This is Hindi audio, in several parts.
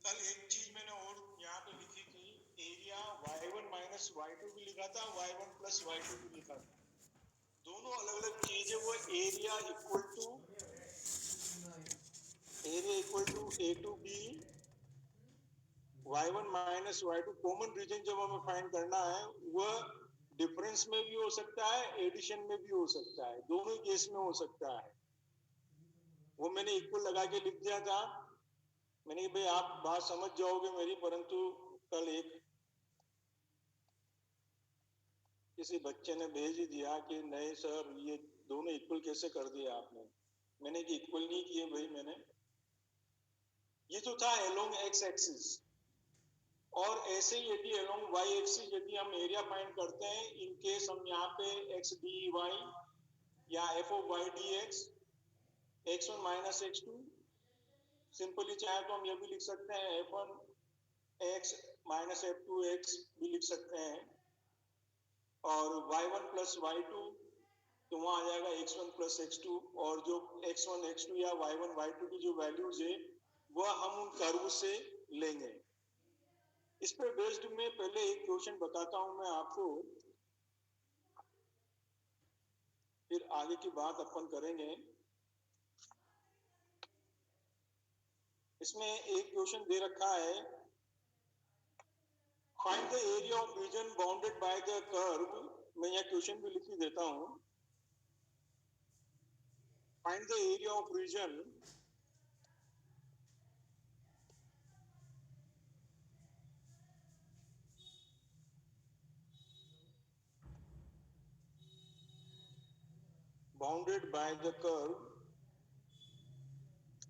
कल एक चीज मैंने और यहाँ पे लिखी थी, एरिया y1 माइनस y2 भी लिखा था, y1 प्लस y2 भी लिखा था। दोनों अलग अलग चीज है। वो area equal to a to b y1 minus y2 common region जब हमें फाइंड करना है, वह डिफरेंस में भी हो सकता है, एडिशन में भी हो सकता है, दोनों ही केस में हो सकता है। वो मैंने इक्वल लगा के लिख दिया था। मैंने कहा भाई आप बात समझ जाओगे मेरी, परंतु कल एक किसी बच्चे ने भेज दिया कि नहीं सर ये दोनों इक्वल कैसे कर दिया आपने। मैंने कि इक्वल नहीं किए भाई मैंने, ये तो था एलोंग एक्स एक्सिस। और ऐसे ही यदि एलोंग वाई एक्सिस यदि हम एरिया फाइंड करते हैं, इन केस हम यहाँ पे एक्स डी वाई या f of y d x one minus x two, simply चाहे तो हम ये भी लिख सकते हैं f one x minus f two x भी लिख सकते हैं, और y1 प्लस y2 तो वहां आ जाएगा x1 प्लस x2, और जो x1 x2 या y1 y2 की जो वैल्यूज है वह हम उन कर्व से लेंगे। इस पर बेस्ड में पहले एक क्वेश्चन बताता हूं मैं आपको, फिर आगे की बात अपन करेंगे। इसमें एक क्वेश्चन दे रखा है, find the area of region bounded by the curve. मैं यह क्वेश्चन भी लिख देता हूं, find the area of region bounded by the curve.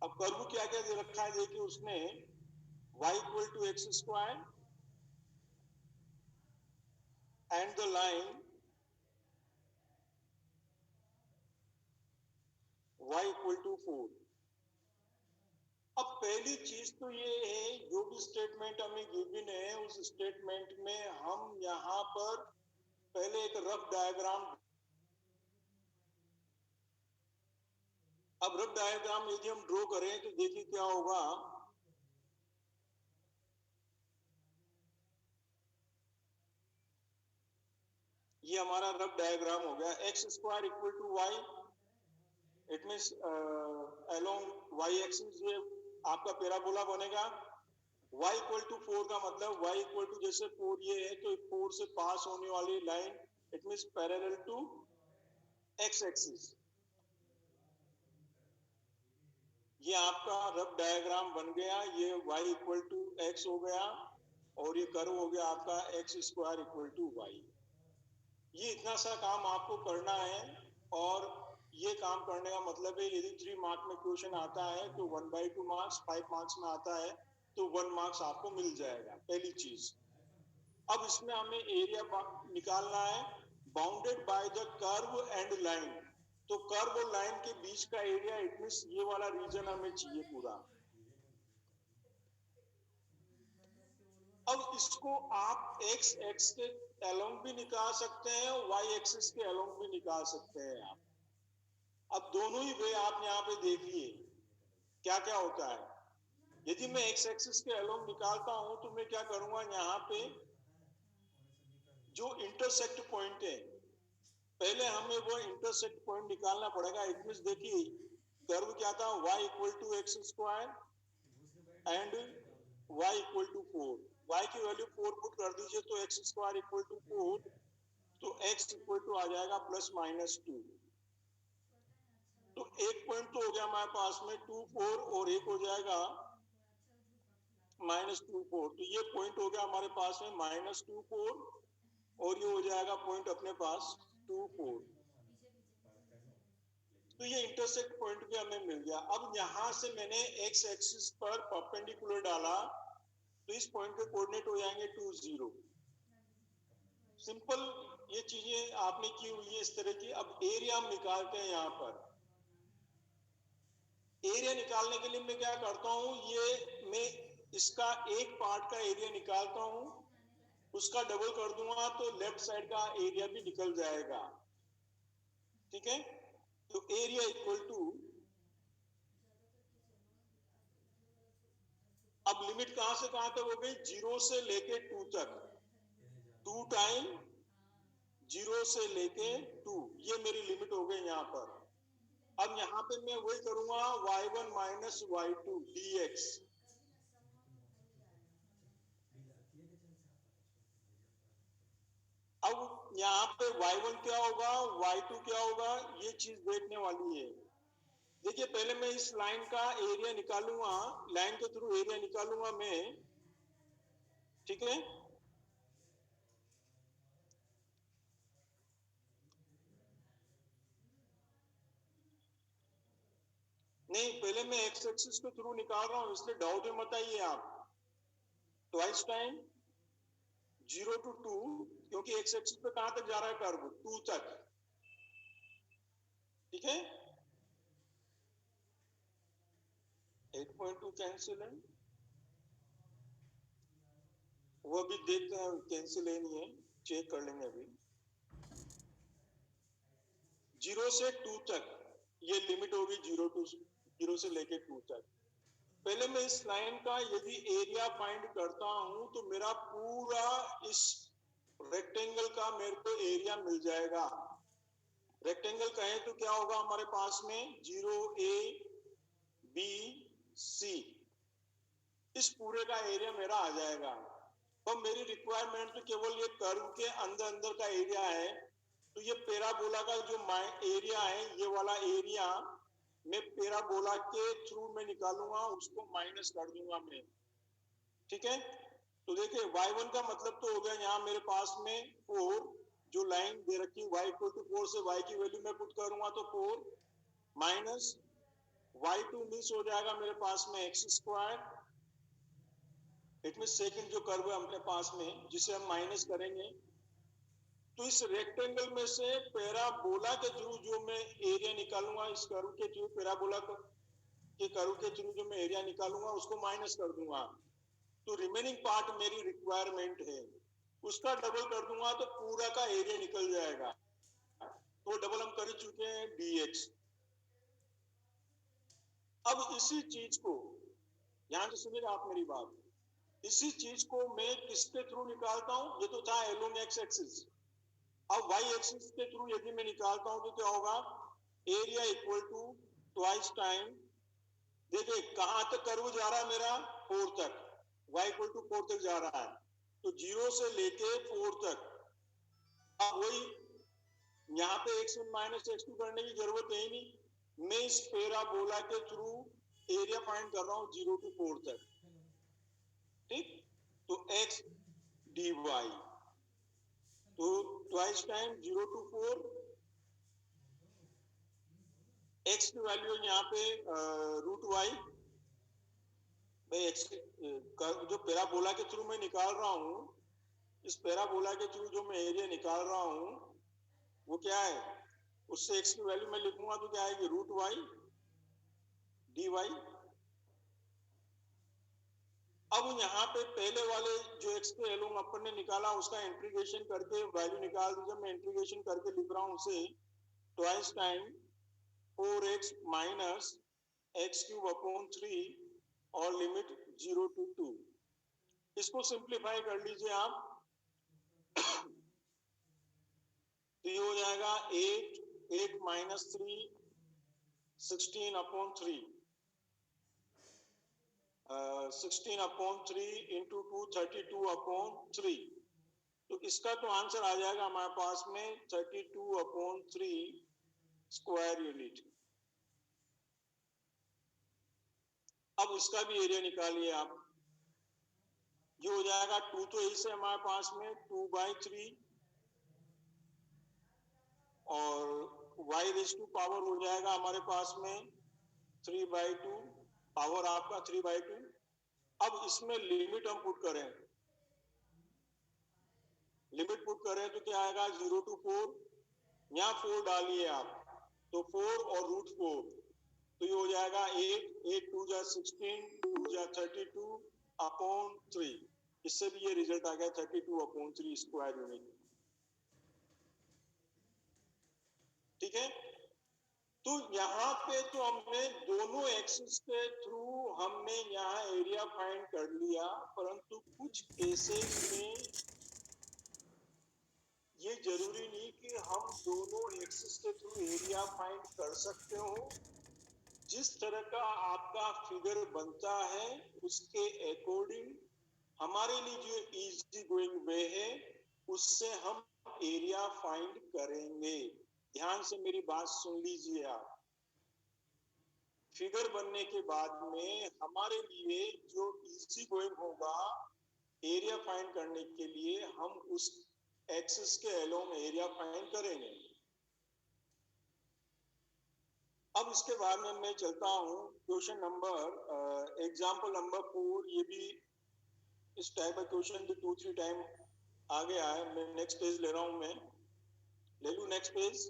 अब कर्व क्या क्या दे रखा है देखिए उसने, y equal to x square and the line y equal to 4। अब पहली चीज तो ये है, जो भी स्टेटमेंट हमें गिवन है उस स्टेटमेंट में हम यहाँ पर पहले एक रफ डायग्राम, अब रफ डायग्राम यदि हम ड्रॉ करें तो देखिए क्या होगा। ये हमारा रफ डायग्राम हो गया, x square equal to y, it means along y axis ये आपका पैराबोला बनेगा। y इक्वल टू 4 का मतलब y इक्वल टू जैसे 4 ये है तो 4 से पास होने वाली line it means parallel to x axis. ये आपका रफ डायग्राम बन गया, ये y इक्वल टू x हो गया, और ये कर्व हो गया आपका x square equal to y. ये इतना सा काम आपको करना है, और ये काम करने का मतलब है यदि 3 मार्क में क्वेश्चन आता है तो 1/2 मार्क्स, 5 मार्क्स में आता है तो 1 मार्क्स आपको मिल जाएगा, पहली चीज। अब इसमें हमें एरिया निकालना है, bounded by the curve and line. तो कर्व और लाइन के बीच का एरिया इट मींस ये वाला रीजन हमें चाहिए पूरा। अब इसको आप एक्स एक्स के अलोंग भी निकाल सकते हैं और वाई एक्सिस के अलोंग भी निकाल सकते हैं आप। अब दोनों ही वे आप यहाँ पे देखिए क्या क्या होता है। यदि मैं एक्स एक्सिस के अलोंग निकालता हूं तो मैं क्या करूंगा, यहाँ पे जो इंटरसेक्ट पॉइंट है पहले हमें वो इंटरसेक्ट पॉइंट निकालना पड़ेगा। इट मींस देखिए कर्व क्या था, y equal to x square and y equal to 4। y की वैल्यू 4 पुट कर दीजिए तो एक्स स्क्वायर इक्वल टू 4, तो x इक्वल टू आ जाएगा प्लस माइनस 2। तो एक पॉइंट तो हो गया हमारे पास में 2 4, और एक हो जाएगा माइनस 2 4। तो ये पॉइंट हो गया हमारे पास में माइनस 2 4, और ये हो जाएगा पॉइंट अपने पास 2 4। तो ये इंटरसेक्ट पॉइंट भी हमें मिल गया। अब यहां से मैंने एक्स एक्सिस पर परपेंडिकुलर डाला तो इस पॉइंट के कोऑर्डिनेट हो जाएंगे 2 0। सिंपल ये चीजें आपने की हुई है इस तरह की। अब एरिया हम निकालते हैं, यहाँ पर एरिया निकालने के लिए मैं क्या करता हूं, ये मैं इसका एक पार्ट का एरिया निकालता हूं, उसका डबल कर दूंगा तो लेफ्ट साइड का एरिया भी निकल जाएगा। ठीक है, तो एरिया इक्वल टू, अब लिमिट कहां से कहां तक हो गई, 0 से लेके 2 तक, 2 टाइम 0 से लेके 2, ये मेरी लिमिट हो गई यहाँ पर। अब यहाँ पे मैं वही करूंगा, y1 माइनस y2 dx। अब यहाँ पे y1 क्या होगा, y2 क्या होगा, ये चीज देखने वाली है। देखिए पहले मैं इस लाइन का एरिया निकालूंगा, लाइन के थ्रू एरिया निकालूंगा मैं, ठीक है। नहीं, पहले मैं एक्स एक्सिस के थ्रू निकाल रहा हूं, इसलिए डाउट में मत आइए आप। ट्वाइस टाइम 0 to 2, क्योंकि एक्स एक्सिस पे कहां तक जा रहा है कर्व, 2 तक, ठीक है। 8.2 कैंसिल है, वो अभी देखते हैं कैंसिल है नहीं है, चेक कर लेंगे अभी। 0 से 2 तक ये लिमिट होगी, 0 से लेके 2 तक। पहले मैं इस लाइन का यदि एरिया फाइंड करता हूं तो मेरा पूरा इस रेक्टेंगल का मेरे को एरिया मिल जाएगा। रेक्टेंगल कहें तो क्या होगा हमारे पास में, 0 A B C, इस पूरे का एरिया मेरा आ जाएगा। तो मेरी रिक्वायरमेंट तो केवल ये कर्व के अंदर अंदर का एरिया है, तो ये पैराबोला का जो एरिया है, ये वाला एरिया मैं पैराबोला के थ्रू में निकालूंगा, उसको माइनस कर दूंगा मैं, ठीक है। तो देखिए y1 का मतलब तो हो गया यहाँ मेरे पास में 4, जो लाइन दे रखी है y इक्वल टू 4 से y की वैल्यू मैं पुट करूंगा तो 4 माइनस y2 मिस हो जाएगा मेरे पास में x square, it mean second जो कर्व है अपने पास में जिसे हम माइनस करेंगे। तो इस रेक्टेंगल में से पैराबोला के थ्रू जो मैं एरिया निकालूंगा, इस कर्व के थ्रू पैराबोला के कर्व के थ्रू जो मैं एरिया निकालूंगा उसको माइनस कर दूंगा, तो रिमेनिंग पार्ट मेरी रिक्वायरमेंट है, उसका डबल कर दूंगा तो पूरा का एरिया निकल जाएगा। तो डबल हम कर चुके हैं dx। अब इसी चीज को ध्यान से सुनिएगा आप मेरी बात, इसी चीज को मैं किसके थ्रू निकालता हूं, ये तो था एलोंग एक्स एक्सिस। अब y एक्सिस के थ्रू यदि मैं निकालता हूं तो क्या होगा, area equal to twice time, देखिए कहां तक कर्व जा रहा है मेरा, 4 तक, y इक्वल टू 4 तक जा रहा है, तो 0 से लेके 4 तक। अब वही यहाँ पे x1 माइनस x2 करने की जरूरत है ही नहीं, मैं इस पैराबोला के थ्रू एरिया फाइंड कर रहा हूं 0 to 4 तक, ठीक। तो x dy, तो ट्वाइस टाइम 0 to 4, x की वैल्यू यहाँ पे रूट y, मैं x जो पैराबोला के थ्रू मैं निकाल रहा हूँ, इस पैराबोला के थ्रू जो मैं एरिया निकाल रहा हूँ वो क्या है, उससे x की वैल्यू मैं लिखूंगा तो क्या आएगी, रूट y dy। अब यहाँ पे पहले वाले जो x के एलोंग अपन ने निकाला उसका इंटीग्रेशन करके वैल्यू निकाल दीजिए, मैं इंटीग्रेशन करके लिख रहा हूँ उसे twice time 4x minus x cube upon 3 और लिमिट 0 to 2। इसको सिंप्लीफाई कर लीजिए आप, तो ये हो जाएगा 8 minus 3 16 upon 3, 16 upon 3 into 2 32 upon 3। तो इसका तो आंसर आ जाएगा हमारे पास में 32 अपॉन 3 स्क्वायर यूनिट। अब उसका भी एरिया निकालिए आप, ये हो जाएगा 2 तो यही से हमारे पास में 2/3 और y रेज टू पावर हो जाएगा हमारे पास में 3/2, पावर आपका 3/2। अब इसमें लिमिट हम पुट करें, लिमिट पुट करें तो क्या आएगा 0 to 4, यहाँ 4 डालिए आप, तो 4 और रूट 4, तो ये हो जाएगा 8 2 जा 16 2 जा 32 अपॉन 3, इससे भी ये रिजल्ट आ गया 32 अपॉन 3 स्क्वायर यूनिट, ठीक है। तो यहाँ पे तो हमने दोनों एक्सिस के थ्रू हमने यहाँ एरिया फाइंड कर लिया, परंतु कुछ केसेस में ये जरूरी नहीं कि हम दोनों एक्सिस के थ्रू एरिया फाइंड कर सकते हो। जिस तरह का आपका फिगर बनता है उसके अकॉर्डिंग हमारे लिए जो इजी गोइंग वे है उससे हम एरिया फाइंड करेंगे। ध्यान से मेरी बात सुन लीजिए आप। फिगर बनने के बाद में हमारे लिए जो इजी गोइंग होगा एरिया फाइंड करने के लिए, हम उस एक्सिस के अलोंग एरिया फाइंड करेंगे। अब इसके बाद में मैं चलता हूं क्वेश्चन नंबर एग्जांपल नंबर 4। ये भी इस टाइप का क्वेश्चन भी 2-3 टाइम आ गया है। मैं नेक्स्ट पेज ले रहा हूं, मैं ले लू नेक्स्ट पेज।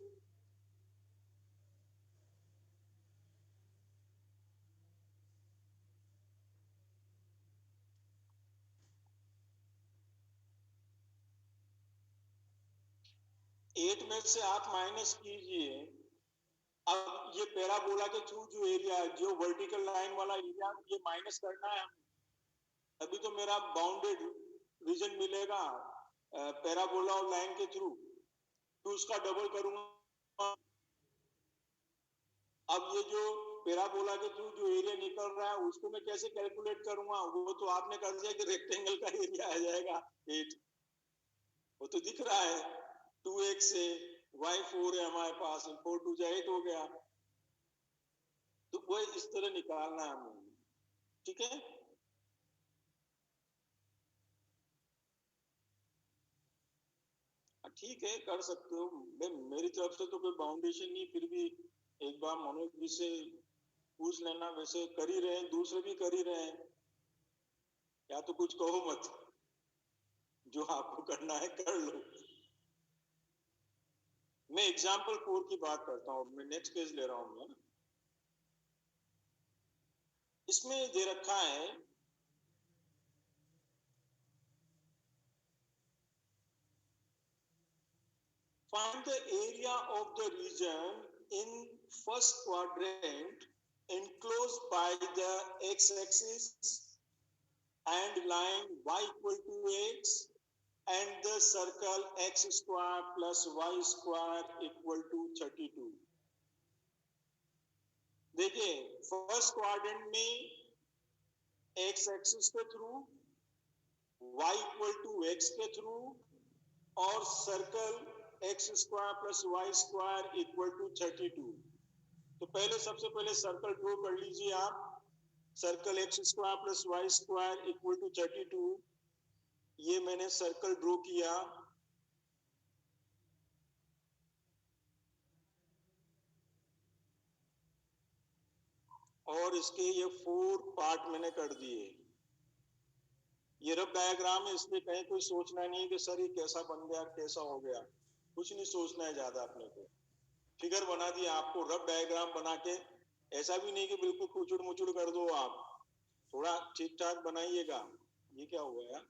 एट में से आप माइनस कीजिए। अब ये पैराबोला के थ्रू जो एरिया, जो वर्टिकल लाइन वाला एरिया, ये माइनस करना है। अभी तो मेरा बाउंडेड रीजन मिलेगा पैराबोला और लाइन के थ्रू, तो उसका डबल करूंगा। अब ये जो पैराबोला के थ्रू जो एरिया निकल रहा है उसको मैं कैसे कैलकुलेट करूंगा? वो तो आपने कर दिया कि रेक्टेंगल का एरिया आ जाएगा 8। वो तो दिख रहा है 2x से y4 है हमारे पास, 4 2 जा 8 हो गया। तो वो इस तरह निकालना है हमें, ठीक है। ठीक है, कर सकते हो। मेरी तरफ से तो कोई बाउंडेशन नहीं, फिर भी एक बार मनोज जी से पूछ लेना। वैसे कर ही रहे हैं, दूसरे भी कर ही रहे हैं, या तो कुछ कहो मत, जो आपको करना है कर लो। मैं एग्जाम्पल 4 की बात करता हूँ। मैं नेक्स्ट पेज ले रहा हूँ। इसमें दे रखा है find the area of the region in first quadrant enclosed by the x-axis and line y equal to x and the circle x square plus y square equal to 32। देखिए, फर्स्ट क्वाड्रेंट में एक्स एक्सिस के through, y equal to x के थ्रू और circle x square plus y square equal to 32। तो पहले सबसे पहले सर्कल ड्रॉ कर लीजिए आप। Circle x square plus y square equal to 32, ये मैंने सर्कल ड्रॉ किया। और इसके ये 4 पार्ट मैंने कर दिए। ये रफ डायग्राम है, इसलिए कहीं कोई सोचना नहीं है कि सर ये कैसा बन गया, कैसा हो गया। कुछ नहीं सोचना है ज्यादा अपने को। फिगर बना दिया आपको रफ डायग्राम बना के। ऐसा भी नहीं कि बिल्कुल कुचुड़ मुचुड़ कर दो आप, थोड़ा ठीक ठाक बनाइएगा। ये क्या हुआ यार?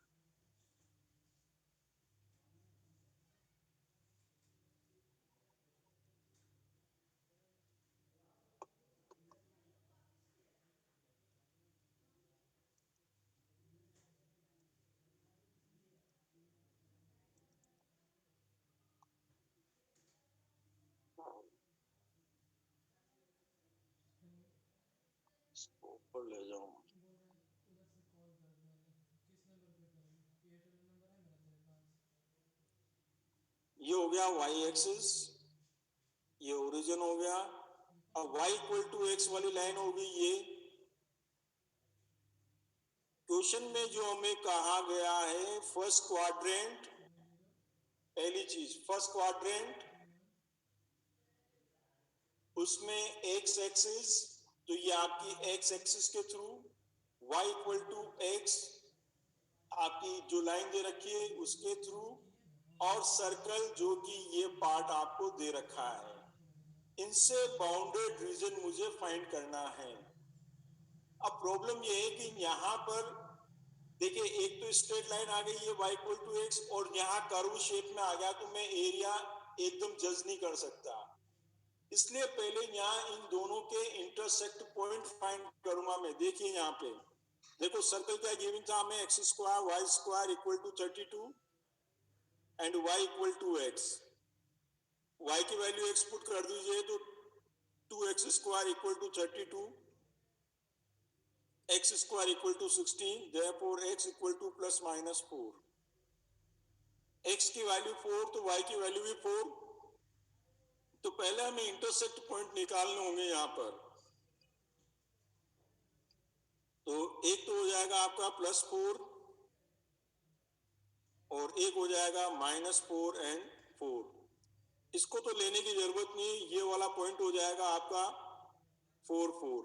ऊपर ले जाऊं। ये हो गया वाई एक्सिस, ये ओरिजिन हो गया। अब y इक्वल टू एक्स वाली लाइन होगी ये। क्वेश्चन में जो हमें कहा गया है फर्स्ट क्वाड्रेंट, पहली चीज फर्स्ट क्वाड्रेंट, उसमें एक्स एक्सिस, तो ये आपकी एक्स एक्सिस के through, y equal to x आपकी जो लाइन दे रखी है उसके थ्रू, और सर्कल जो कि ये पार्ट आपको दे रखा है। इनसे बाउंडेड रीजन मुझे फाइंड करना है। अब प्रॉब्लम ये है कि यहां पर देखिए, एक तो स्ट्रेट लाइन आ गई है y इक्वल टू एक्स, और यहाँ कर्व शेप में आ गया, तो मैं एरिया एकदम जज नहीं कर सकता। इसलिए पहले यहाँ इन दोनों के इंटरसेक्ट पॉइंट फाइंड करूंगा मैं। देखिए यहाँ पे देखो सर्कल क्या गिवन था हमें, x square y square equal to 32 and y equal to x. Y की वैल्यू एक्स पुट कर दीजिए तो 2x square equal to 32, x square equal to 16, therefore x equal to plus minus 4। x की वैल्यू 4 तो y की वैल्यू भी 4। तो पहले हमें इंटरसेक्ट पॉइंट निकालने होंगे यहाँ पर। तो एक तो हो जाएगा आपका +4 और एक हो जाएगा -4 एंड 4। इसको तो लेने की जरूरत नहीं, ये वाला पॉइंट हो जाएगा आपका 4 4।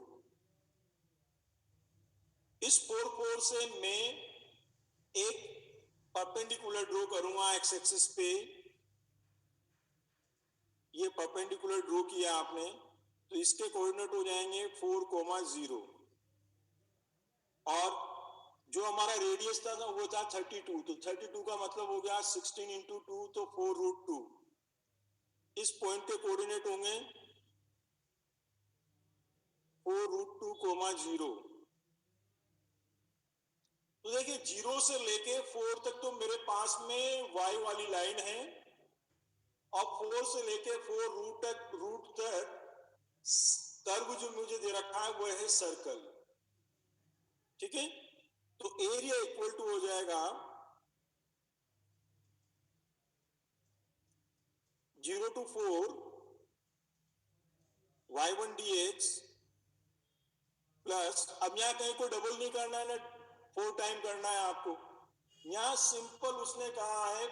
इस 4 4 से मैं एक परपेंडिकुलर ड्रॉ करूंगा एक्स एक्सिस पे। ये परपेंडिकुलर ड्रॉ किया आपने तो इसके कोऑर्डिनेट हो जाएंगे 4,0 और जो हमारा रेडियस था वो था 32। तो 32 का मतलब हो गया 16 इंटू 2 तो 4√2। इस पॉइंट के कोऑर्डिनेट होंगे 4√2,0। तो देखिए 0 से लेके 4 तक तो मेरे पास में y वाली लाइन है और 4 से लेके 4 रूट तक कर्व जो मुझे दे रखा है वो है सर्कल। ठीक है, तो एरिया इक्वल टू हो जाएगा 0 to 4 y1 dx प्लस, अब यहाँ कहीं को डबल नहीं करना है ना, 4 टाइम करना है आपको। यहाँ सिंपल उसने कहा है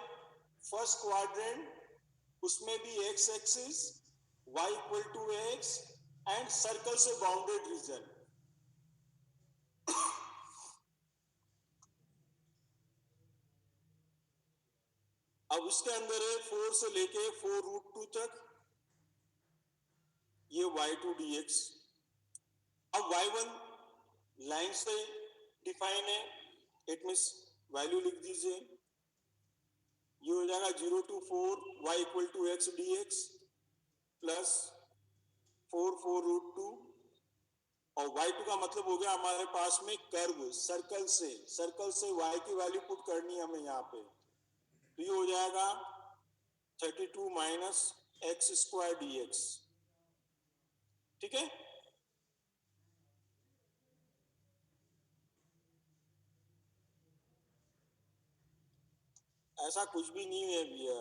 फर्स्ट क्वाड्रेंट, उसमें भी x axis y equal to x and circle से बाउंडेड रीजन। अब उसके अंदर है 4 से लेके 4√2 तक ये y2 dx। अब y1 लाइन से डिफाइन है, इट मींस वैल्यू लिख दीजिए, ये हो जाएगा 0 to 4 y equal to x dx plus 4 4√2 और y2 का मतलब हो गया हमारे पास में कर्व सर्कल से y की वैल्यू पुट करनी है हमें यहाँ पे। तो ये हो जाएगा 32 माइनस एक्स स्क्वायर dx। ठीक है, ऐसा कुछ भी नहीं है भैया।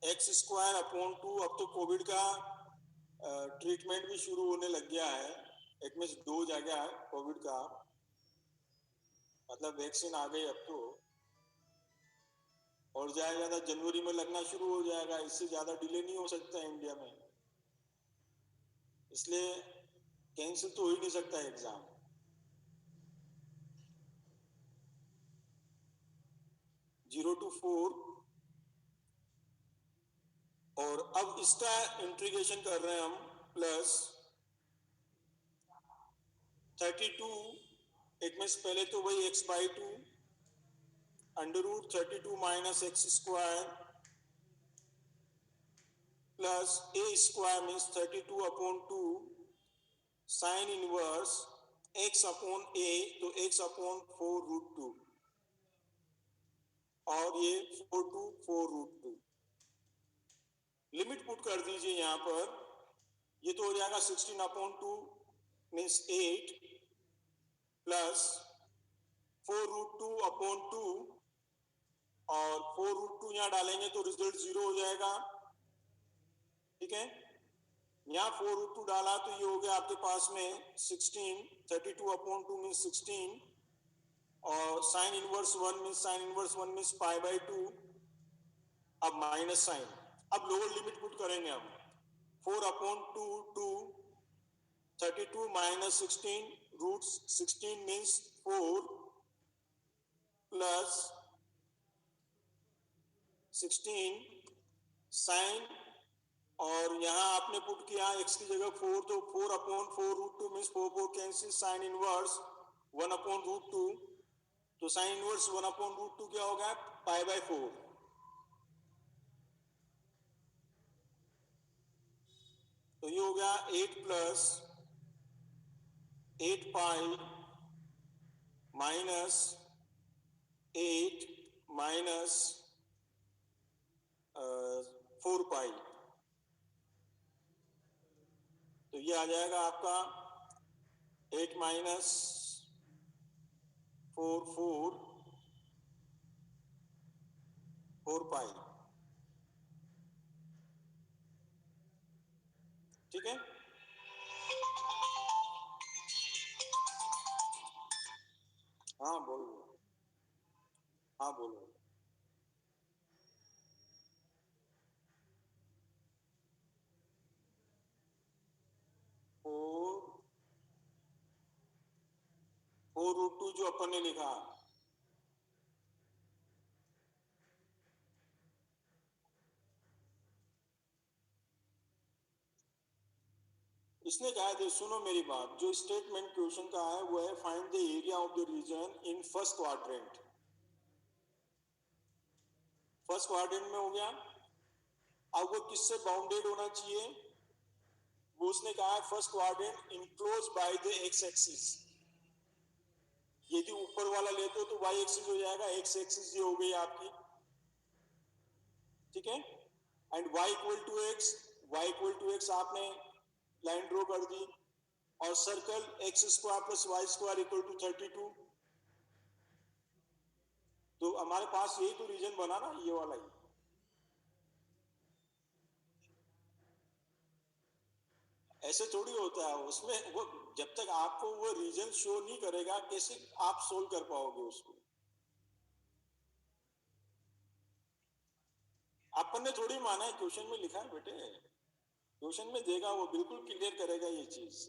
एक्स स्क्वायर अपॉन 2, अब तो कोविड का ट्रीटमेंट भी शुरू होने लग गया है। इट मींस 2 जगह है कोविड का, मतलब वैक्सीन आ गई अब तो, और ज्यादा जनवरी में लगना शुरू हो जाएगा। इससे ज्यादा डिले नहीं हो सकता है इंडिया में, इसलिए कैंसिल तो हो ही नहीं सकता एग्जाम। जीरो टू 4 और अब इसका इंटीग्रेशन कर रहे हैं हम प्लस 32, इट मींस पहले तो वही x/2 √32 minus x square plus a square means 32 upon 2 sine inverse x upon a, तो x अपॉन 4√2 और ये 4 to 4√2। लिमिट पुट कर दीजिए यहाँ पर, ये तो हो जाएगा 16 अपॉन 2 मीन्स 8 प्लस 4√2 अपॉन 2 और 4√2 यहाँ डालेंगे तो रिजल्ट 0 हो जाएगा। ठीक है, यहाँ 4√2 डाला तो ये हो गया आपके पास में 16, 32 अपॉन 2 मीन्स 16 और साइन इनवर्स 1 मीन्स π/2। अब माइनस साइन, अब लोअर लिमिट पुट करेंगे हम, 4 upon 2 2 32 minus 16 root 16 means 4 plus 16 sine, और यहाँ आपने पुट किया x की जगह 4 तो 4 upon 4√2 means 4 4 cancel, sign inverse 1 upon √2, तो साइन इनवर्स 1 अपॉन √2 क्या होगा π/4। तो ये हो गया 8 प्लस 8 पाई माइनस 8 माइनस 4 पाई, तो ये आ जाएगा आपका 8 माइनस 4 पाई, ठीक है। हाँ बोलो, हाँ बोलो। 4√2 जो अपन ने लिखा, इसने कहा है, सुनो मेरी बात, जो स्टेटमेंट क्वेश्चन का है वो है find the area of the region in first quadrant. First quadrant में हो गया। अब वो किससे बाउंडेड होना चाहिए, वो उसने कहा है first quadrant enclose by the x axis. यदि ऊपर वाला लेते हो तो वाई एक्सिस हो जाएगा, एक्स एक्सिस ये हो गई आपकी, ठीक है। And y equal to x, y equal to x आपने लाइन ड्रॉ कर दी, और circle x square plus y square equal to 32। तो हमारे पास यही तो रीजन बना ना, ये वाला ही। ऐसे थोड़ी होता है उसमें, वो जब तक आपको वो रीजन शो नहीं करेगा कैसे आप सोल्व कर पाओगे उसको। अपन ने थोड़ी माना है, क्वेश्चन में लिखा है बेटे, क्वेश्चन में देगा वो बिल्कुल क्लियर करेगा ये चीज,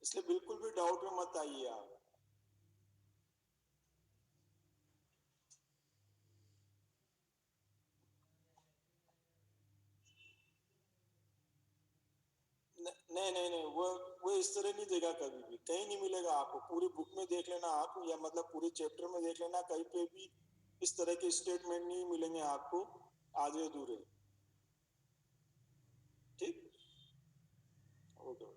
इसलिए बिल्कुल भी डाउट में मत आइए आप। नहीं नहीं नहीं, वो इस तरह नहीं देगा, कभी भी कहीं नहीं मिलेगा आपको। पूरी बुक में देख लेना आप, या मतलब पूरे चैप्टर में देख लेना, कहीं पे भी इस तरह के स्टेटमेंट नहीं मिलेंगे आपको आधे अधूरे, ठीक। ओके।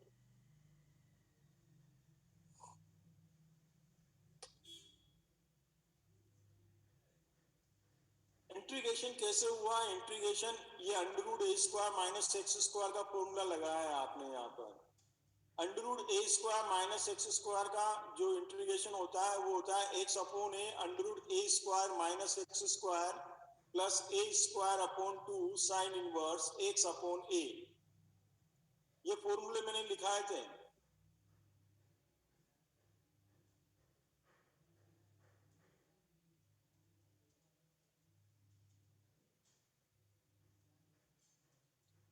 इंटीग्रेशन कैसे हुआ, इंटीग्रेशन ये under root a square minus x square का फॉर्मूला लगाया है आपने यहाँ पर। Under root a square minus x square का जो इंटीग्रेशन होता है वो होता है x upon a under root a square minus x square plus a square upon 2 sine inverse x upon a. ये फॉर्मूले मैंने लिखाए थे।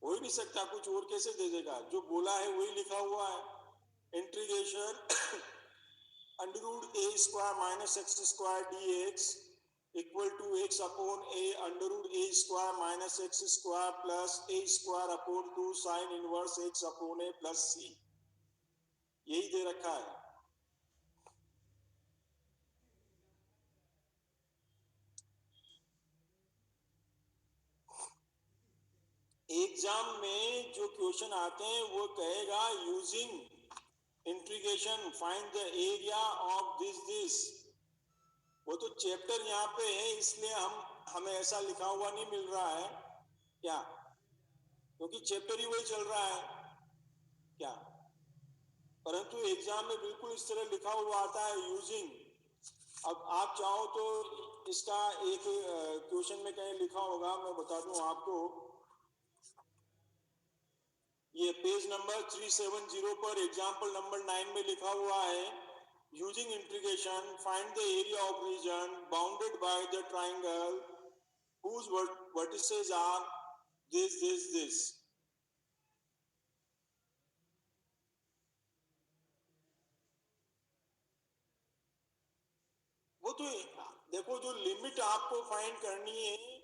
हो ही नहीं सकता, कुछ और कैसे दे देगा, जो बोला है वही लिखा हुआ है। Integration under root a square minus x square d x equal to x upon a under root a square minus x square plus a square upon 2 sine inverse x upon a plus c, यही दे रखा है। एग्जाम में जो क्वेश्चन आते हैं वो कहेगा using integration find the area of this. वो तो चैप्टर यहाँ पे है, इसलिए हमें ऐसा लिखा हुआ नहीं मिल रहा है क्या, क्योंकि चैप्टर ही वही चल रहा है क्या। परंतु एग्जाम में बिल्कुल इस तरह लिखा हुआ आता है यूजिंग। अब आप चाहो तो इसका एक क्वेश्चन में कहीं लिखा होगा, मैं बता दूं आपको। ये पेज नंबर 370 पर एग्जाम्पल नंबर 9 में लिखा हुआ है, using integration find the area of region bounded by the triangle whose vertices are this। वो तो देखो, जो लिमिट आपको फाइंड करनी है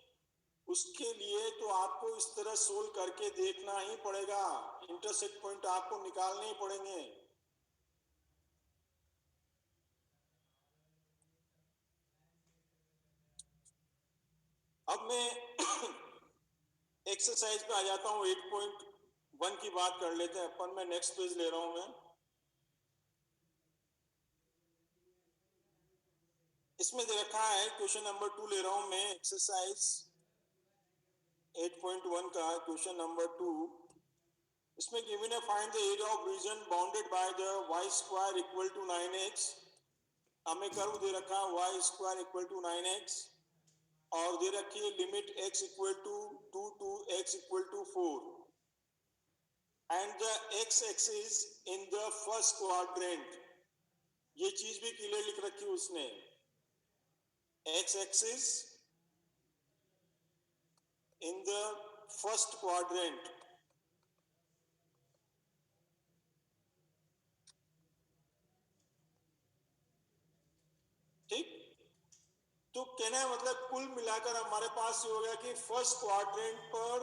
उसके लिए तो आपको इस तरह सोल्व करके देखना ही पड़ेगा, इंटरसेक्ट पॉइंट आपको निकालने ही पड़ेंगे। अब मैं एक्सरसाइज पे आ जाता हूँ 8.1 1 की बात कर लेते हैं अपन। मैं नेक्स्ट पेज ले रहा हूं मैं। इसमें दे रखा है क्वेश्चन नंबर 2 ले रहा हूं मैं, एक्सरसाइज 8.1 का क्वेश्चन नंबर 2। इसमें गिवन है find the area of region bounded by the y square equal to 9x। हमें कर्व दे रखा है y square equal to 9x और दे रखी है limit x equal to 2 to x equal to 4 and the x axis in the first quadrant. ये चीज भी क्लियर लिख रखी है उसने, x axis in the first quadrant। ठीक, तो कहना है मतलब कुल मिलाकर हमारे पास ये हो गया कि फर्स्ट क्वाड्रेंट पर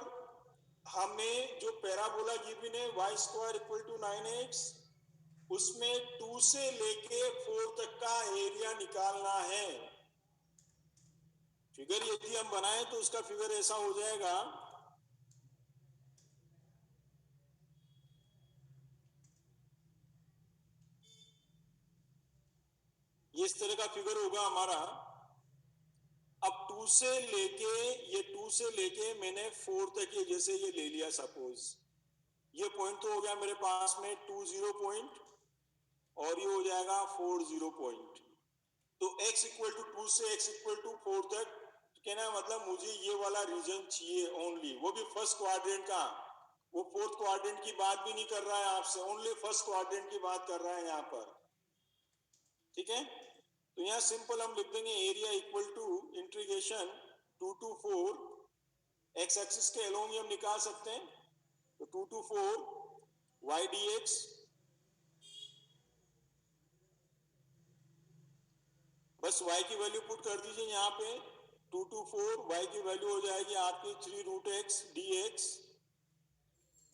हमें जो पैराबोला गिवन है y square equal to 9x, उसमें 2 से लेके 4 तक का एरिया निकालना है। फिगर यदि हम बनाएं तो उसका फिगर ऐसा हो जाएगा, ये इस तरह का फिगर होगा हमारा। अब 2 से लेके, ये 2 से लेके मैंने 4 तक ये जैसे ये ले लिया सपोज, ये पॉइंट तो हो गया मेरे पास में 20 पॉइंट और ये हो जाएगा 40 पॉइंट। तो x इक्वल टू 2 से x इक्वल टू 4 तक, तो कहना मतलब मुझे ये वाला रीजन चाहिए ओनली, वो भी फर्स्ट क्वाड्रेंट का। वो फोर्थ क्वाड्रेंट की बात भी नहीं कर रहा है आपसे, ओनली फर्स्ट क्वाड्रेंट की बात कर रहा है यहाँ पर। ठीक है, तो यहाँ सिंपल हम लिख देंगे area equal to integration 2 to 4, x axis के अलोंग हम निकाल सकते हैं, तो 2 टू 4 y dx बस y की वैल्यू पुट कर दीजिए यहाँ पे, 2 टू 4 y की वैल्यू हो जाएगी आपकी 3 रूट एक्स dx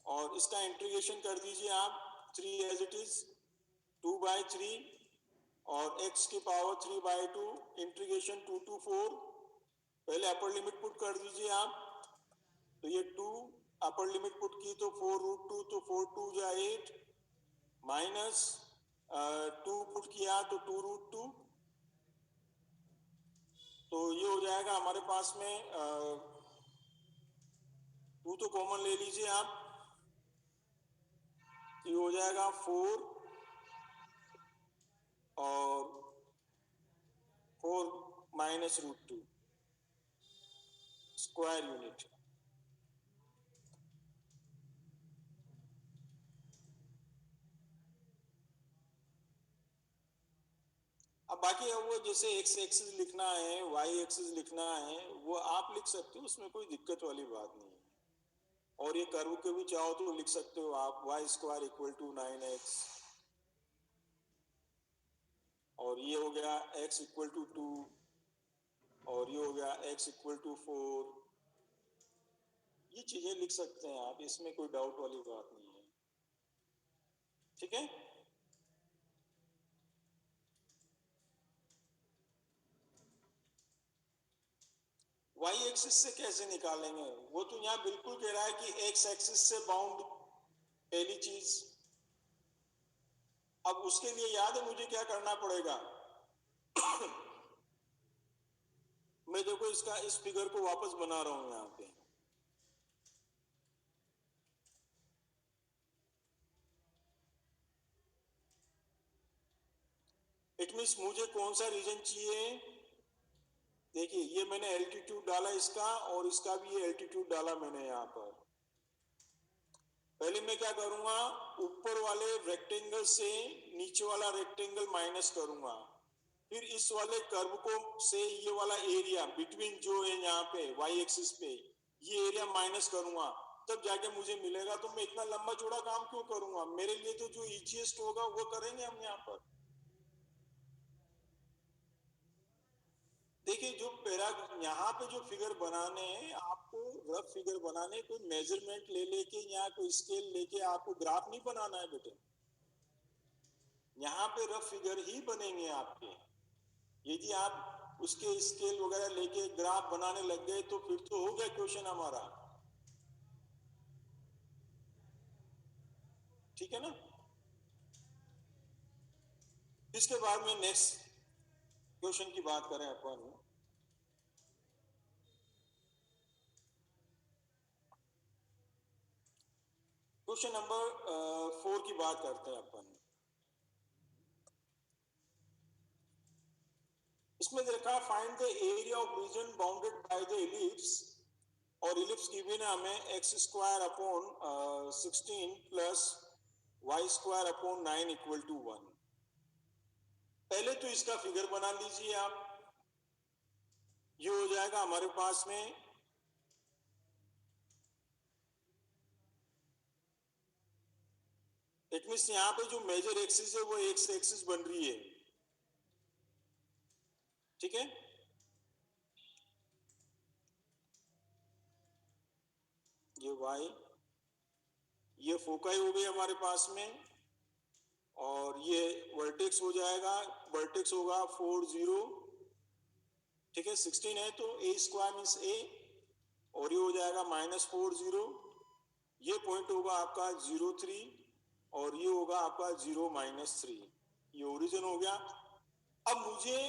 और इसका इंटीग्रेशन कर दीजिए आप 3 एज इट इज 2/3 और x की पावर 3/2 इंटीग्रेशन 2 टू 4। पहले अपर लिमिट पुट कर दीजिए आप, तो ये 2 अपर लिमिट पुट की तो 4 रूट 2, तो 4 2 जा 8 माइनस 2 पुट किया तो 2 रूट 2, तो ये हो जाएगा हमारे पास में 2 तो कॉमन ले लीजिए आप, ये हो जाएगा 4 और 4 माइनस रूट 2 स्क्वायर यूनिट। अब बाकी अब वो जैसे x एक्सिस लिखना है, y एक्सिस लिखना है, वो आप लिख सकते हो, उसमें कोई दिक्कत वाली बात नहीं है। और ये कर्व के भी चाहो तो लिख सकते हो आप, y square equal to 9x और ये हो गया x इक्वल टू 2 और ये हो गया x इक्वल टू 4। ये चीजें लिख सकते हैं आप, इसमें कोई डाउट वाली बात नहीं है। ठीक है, y एक्सिस से कैसे निकालेंगे, वो तो यहाँ बिल्कुल कह रहा है कि x एक्सिस से बाउंड पहली चीज। अब उसके लिए याद है मुझे क्या करना पड़ेगा मैं देखो इसका इस फिगर को वापस बना रहा हूं यहाँ पे। इट मीन्स मुझे कौन सा रीजन चाहिए, देखिए ये मैंने एल्टीट्यूड डाला इसका और इसका भी ये एल्टीट्यूड डाला मैंने यहाँ पर। पहले मैं क्या करूंगा, ऊपर वाले रेक्टेंगल से नीचे वाला रेक्टेंगल माइनस करूंगा, फिर इस वाले कर्व को से ये वाला एरिया बिटवीन जो है यहाँ पे y एक्सिस पे, ये एरिया माइनस करूंगा, तब जाके मुझे मिलेगा। तो मैं इतना लंबा चौड़ा काम क्यों करूंगा, मेरे लिए तो जो इजीएस्ट होगा वो करेंगे हम यहाँ पर। देखिए जो पैरा यहाँ पे जो फिगर बनाने हैं आपको, रफ फिगर बनाने, कोई मेजरमेंट ले लेके यहाँ कोई स्केल लेके आपको ग्राफ नहीं बनाना है बेटे। यहाँ पे रफ फिगर ही बनेंगे आपके। यदि आप उसके स्केल वगैरह लेके ग्राफ बनाने लग गए तो फिर तो हो गया क्वेश्चन हमारा। ठीक है ना। इसके बाद में नेक्स्ट क्वेश्चन की बात करें अपन, क्वेश्चन नंबर 4 की बात करते हैं अपन। इसमें देखा find the area of region bounded by the ellipse, और इलिप्स गिवन है हमें x square upon 16 plus y square upon 9 equal to 1। पहले तो इसका फिगर बना लीजिए आप। ये हो जाएगा हमारे पास में इट मीन्स यहाँ पे जो मेजर एक्सिस है वो एक्स एक्सिस बन रही है, ठीक है। ये y, ये फोकाई हो गई हमारे पास में, और ये वर्टेक्स हो जाएगा, वर्टेक्स होगा 4 0, ठीक है। 16 है तो a स्क्वायर मीन्स a, और ये हो जाएगा -4 0। ये पॉइंट होगा आपका 0 3, और ये होगा आपका 0 -3। ये ओरिजिन हो गया। अब मुझे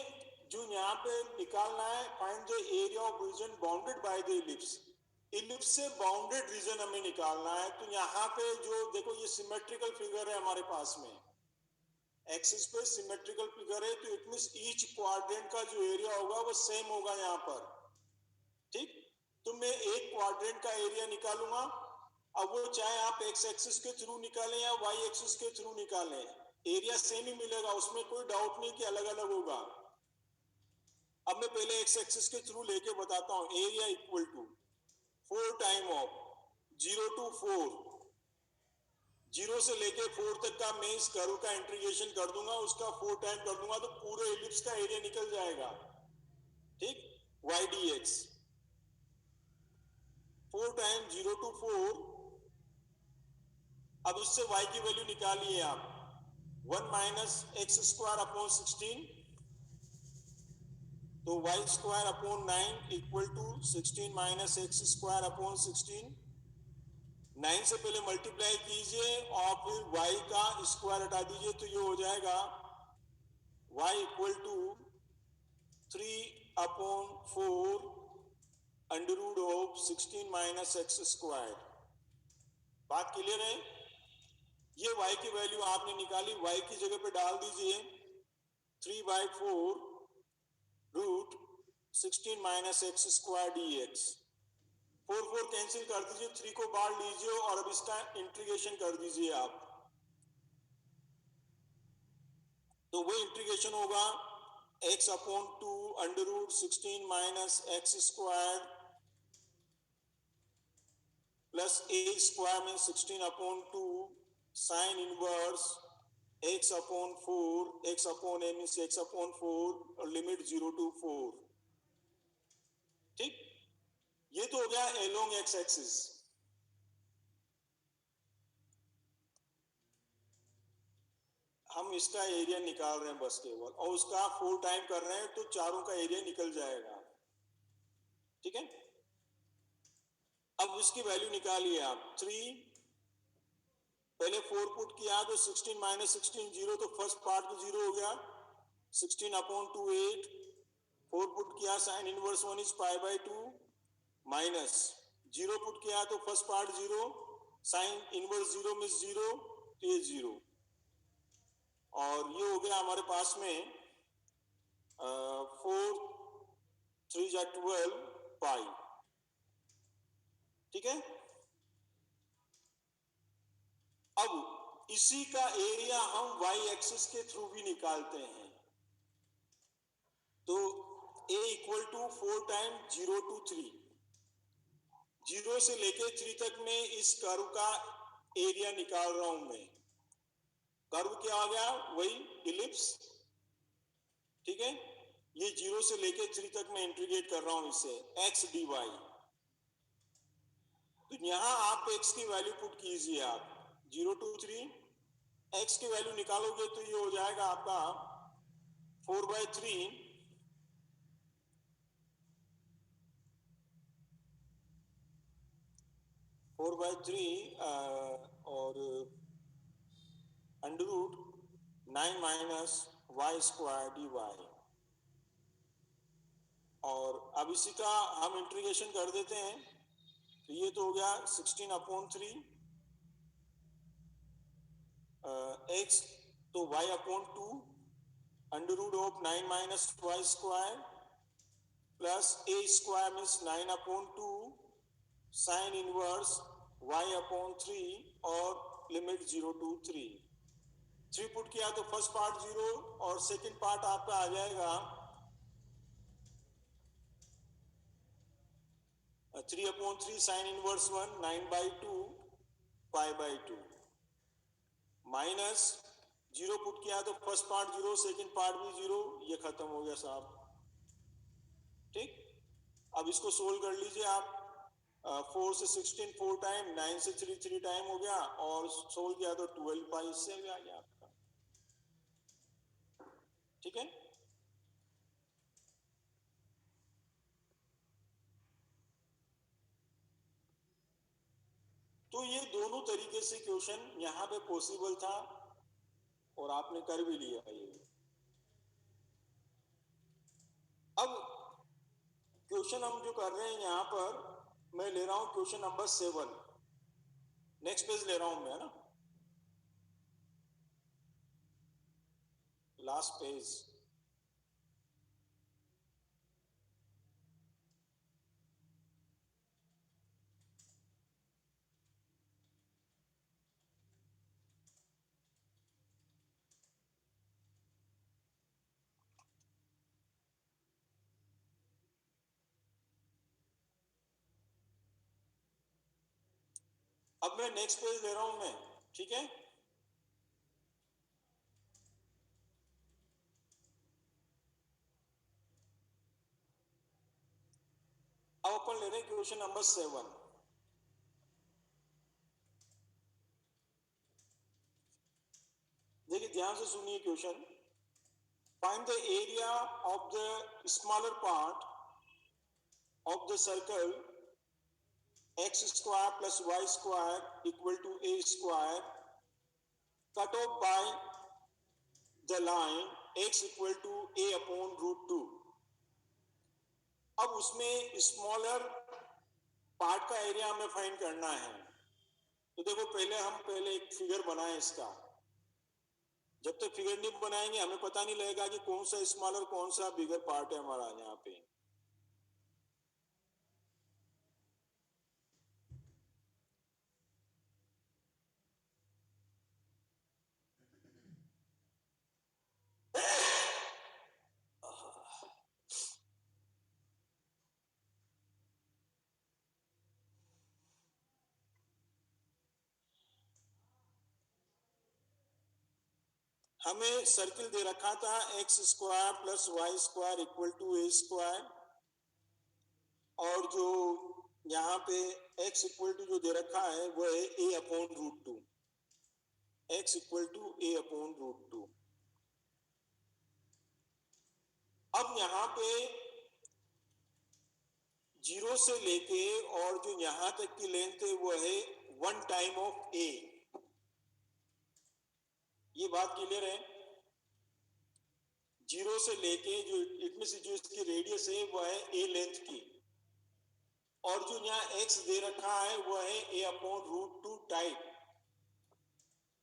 जो यहाँ पे निकालना है, find the area of region bounded by the ellipse. Ellipse से बाउंडेड रीजन हमें निकालना है। तो यहाँ पे जो देखो ये सिमेट्रिकल फिगर है हमारे पास में, एक्सिस पे सिमेट्रिकल फिगर है, तो इट मींस ईच क्वाड्रेंट का जो एरिया होगा वो सेम होगा यहाँ पर, ठीक। तो मैं एक क्वाड्रेंट का एरिया निकालूंगा। अब वो चाहे आप एक्स एक्सिस के थ्रू निकालें या वाई एक्सिस के थ्रू निकालें, एरिया सेम ही मिलेगा, उसमें कोई डाउट नहीं कि अलग अलग होगा। अब मैं पहले एक्स एक्सिस के थ्रू लेके बताता हूं। Area equal to 4 time of 0 to 4, 0 से लेके 4 तक का मैं इस कर्व का इंटीग्रेशन कर दूंगा, उसका 4 टाइम कर दूंगा, तो पूरे एलिप्स का एरिया निकल जाएगा, ठीक। Y d x 4 time 0 to 4। अब इससे y की वैल्यू निकालिए आप, 1 माइनस एक्स स्क्वायर अपॉन 16, तो y square upon 9 equal to 16 minus x square upon 16। 9 से पहले मल्टीप्लाई कीजिए और फिर y का स्क्वायर हटा दीजिए, तो ये हो जाएगा y equal to 3 upon 4 under root of 16 minus x square. बात क्लियर है। ये y की वैल्यू आपने निकाली, y की जगह पे डाल दीजिए 3/4 root 16 minus x square d x. 4 4 cancel कर दीजिए, 3 को बाहर लीजिए और अब इसका इंटीग्रेशन कर दीजिए आप। तो वो इंटीग्रेशन होगा x upon 2 under root 16 minus x square plus a square में 16 upon 2 sine inverse x upon 4, x upon a means x upon 4 और लिमिट 0 to 4, ठीक। ये तो हो गया एलोंग एक्स एक्सिस। हम इसका एरिया निकाल रहे हैं बस केवल, और उसका 4 टाइम कर रहे हैं, तो चारों का एरिया निकल जाएगा, ठीक है। अब इसकी वैल्यू निकालिए आप। 3 पहले 4 पुट किया तो 16 माइनस 16 0, तो फर्स्ट पार्ट तो 0 हो गया। 16 अपॉन 2 8, 4 पुट किया sign inverse 1 is pi by 2, minus 0 put किया तो first part 0, sine inverse 0 means 0, तो ये 0, और ये हो गया हमारे पास में 4 3 जा 12 पाई, ठीक है। अब इसी का एरिया हम वाई एक्सिस के थ्रू भी निकालते हैं। तो a equal to 4 time 0 to 3, 0 से लेके 3 तक में इस कर्व का एरिया निकाल रहा हूं मैं। कर्व क्या आ गया, वही इलिप्स, ठीक है। ये 0 से लेके 3 तक मैं इंटीग्रेट कर रहा हूं इसे, x dy। तो यहां आप x की वैल्यू पुट कीजिए आप, 0 to 3, x की वैल्यू निकालोगे तो ये हो जाएगा आपका 4/3 4/3 और under root 9 minus y square d y. और अब इसी का हम इंटीग्रेशन कर देते हैं, तो ये तो हो गया 16/3 x, तो y/2 under root of 9 minus y square plus a square means 9/2 sine inverse y/3 और लिमिट 0 to 3। 3 पुट किया तो फर्स्ट पार्ट 0 और सेकंड पार्ट आपका आ जाएगा 3/3 साइन इनवर्स 1 9/2 π/2 माइनस 0 पुट किया तो फर्स्ट पार्ट 0 सेकंड पार्ट भी 0, ये खत्म हो गया साहब। ठीक, अब इसको सोल्व कर लीजिए आप। 4 से 16 4 टाइम, 9 से 3 3 टाइम हो गया, और सोल्व किया तो 12 पाई इससे भी आ गया आपका। ठीक है, तो ये दोनों तरीके से क्वेश्चन यहां पे पॉसिबल था और आपने कर भी लिया ये। अब क्वेश्चन हम जो कर रहे हैं यहां पर, मैं ले रहा हूं क्वेश्चन नंबर 7, नेक्स्ट पेज ले रहा हूं मैं, है ना, लास्ट पेज। अब मैं नेक्स्ट पेज ले रहा हूं मैं, ठीक है। अब अपन ले रहे हैं क्वेश्चन नंबर 7। देखिए ध्यान से सुनिए question. Find the area of the smaller part of the circle x square plus y square equal to a square cut off by the line x equal to a upon root 2। अब उसमें स्मॉलर पार्ट का एरिया हमें फाइंड करना है। तो देखो पहले एक फिगर बनाए इसका। जब तक फिगर नहीं बनाएंगे हमें पता नहीं लगेगा कि कौन सा स्मॉलर कौन सा बिगर पार्ट है हमारा यहाँ पे। हमें सर्किल दे रखा था x square plus y square equal to a square, और जो यहाँ पे x इक्वल टू जो दे रखा है वो है a upon root 2। x equal to a upon root 2। अब यहाँ पे 0 से लेके और जो यहाँ तक की लेंथ है वो है 1 टाइम ऑफ a। ये बात क्लियर है। 0 से लेके जो इतने से जो इसकी रेडियस है वो है a लेंथ की, और जो यहाँ x दे रखा है वो है a अपॉन रूट 2 टाइप।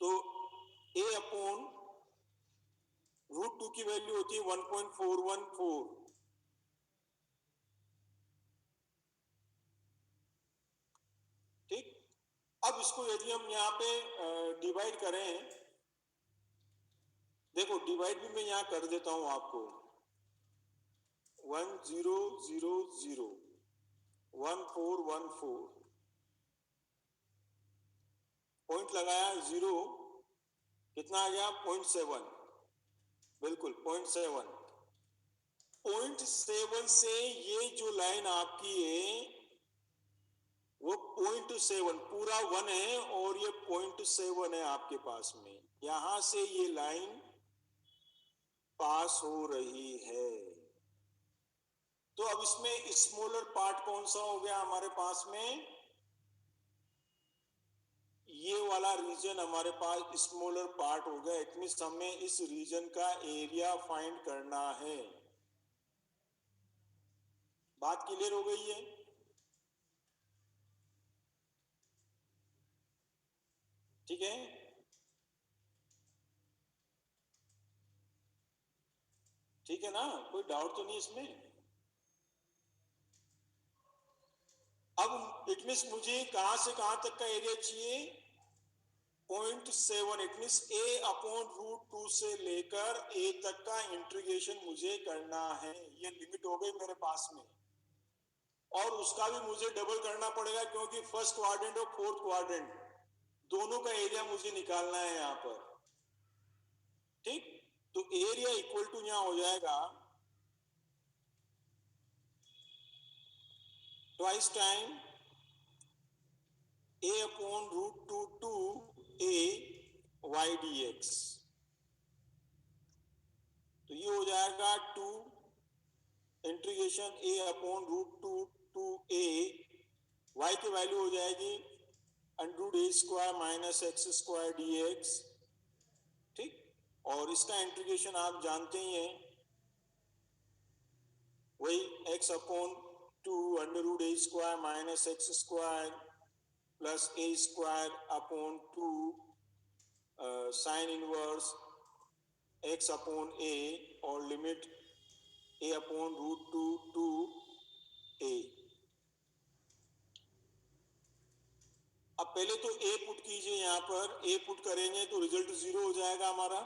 तो a अपॉन रूट 2 की वैल्यू होती है 1.414। ठीक, अब इसको यदि हम यहाँ पे डिवाइड करें, देखो डिवाइड भी मैं यहाँ कर देता हूं आपको। 1 0 0 0 1 4 1 4 पॉइंट लगाया 0, कितना आ गया 0.7, बिल्कुल 0.7। 0.7 से ये जो लाइन आपकी है वो 0.7 पूरा 1 है, और ये 0.7 है आपके पास में। यहां से ये लाइन पास हो रही है। तो अब इसमें स्मॉलर पार्ट कौन सा हो गया हमारे पास में, ये वाला रीजन हमारे पास स्मॉलर पार्ट हो गया। इट मींस हमें इस रीजन का एरिया फाइंड करना है। बात क्लियर हो गई है? ठीक है, ठीक है ना, कोई डाउट तो नहीं इसमें? अब इट मींस मुझे कहां से कहां तक का एरिया चाहिए? 0.7। It means a upon root 2 से लेकर a तक का इंटीग्रेशन मुझे करना है। ये लिमिट हो गई मेरे पास में, और उसका भी मुझे डबल करना पड़ेगा क्योंकि फर्स्ट क्वाड्रेंट और फोर्थ क्वाड्रेंट दोनों का एरिया मुझे निकालना है यहां पर। ठीक, तो एरिया इक्वल टू यहां हो जाएगा twice time a upon root 2 to a y dx। तो ये हो जाएगा 2 integration a upon root 2 to a, y की वैल्यू हो जाएगी under root a square minus x square dx। ठीक, और इसका इंटीग्रेशन आप जानते ही हैं, वही x upon 2 under root a square minus x square plus a square upon 2 sine inverse x upon a और limit a upon root 2 to a। अब पहले तो a पुट कीजिए, यहां पर a पुट करेंगे तो रिजल्ट 0 हो जाएगा हमारा